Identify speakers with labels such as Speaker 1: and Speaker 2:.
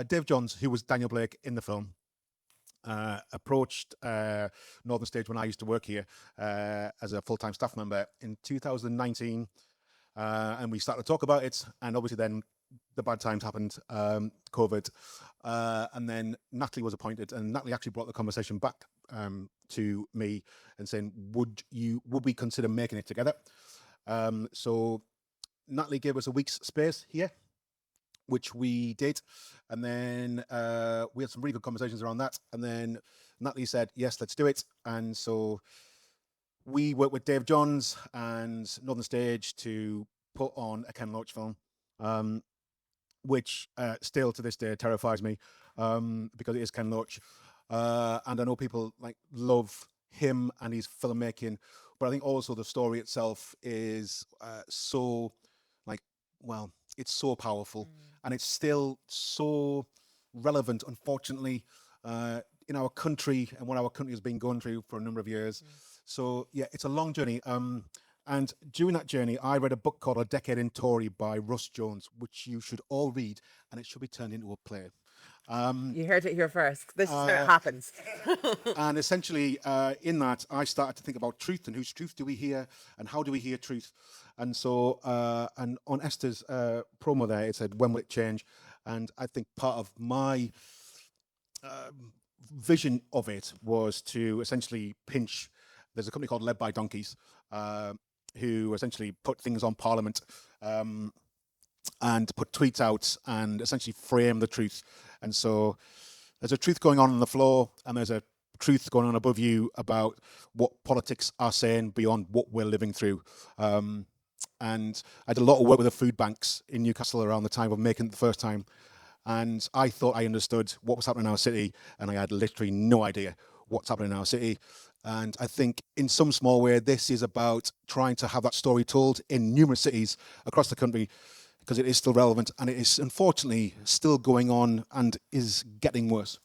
Speaker 1: Dave Johns, who was Daniel Blake in the film, approached Northern Stage when I used to work here as a full-time staff member in 2019, and we started to talk about it. And obviously, then the bad times happened, COVID, and then Natalie was appointed, and Natalie actually brought the conversation back to me and saying, "Would we consider making it together?" So Natalie gave us a week's space here, which we did, and then we had some really good conversations around that, and then Natalie said, "Yes, let's do it." And so we worked with Dave Johns and Northern Stage to put on a Ken Loach film, which still to this day terrifies me, because it is Ken Loach, and I know people like love him and his filmmaking, but I think also the story itself is so like, well, it's so powerful, and it's still so relevant, unfortunately, in our country and what our country has been going through for a number of years. So yeah, it's a long journey. And during that journey, I read a book called A Decade in Tory by Russ Jones, which you should all read, and it should be turned into a play.
Speaker 2: You heard it here first. This is how it happens.
Speaker 1: And essentially, in that, I started to think about truth and whose truth do we hear and how do we hear truth. And so, and on Esther's promo there, it said, "When will it change?" And I think part of my vision of it was to essentially pinch. There's a company called Led by Donkeys, who essentially put things on Parliament, and put tweets out and essentially frame the truth. And so there's a truth going on the floor, and there's a truth going on above you about what politics are saying beyond what we're living through. And I did a lot of work with the food banks in Newcastle around the time of making it the first time. And I thought I understood what was happening in our city, and I had literally no idea what's happening in our city. And I think in some small way, this is about trying to have that story told in numerous cities across the country, because it is still relevant, and it is unfortunately still going on and is getting worse.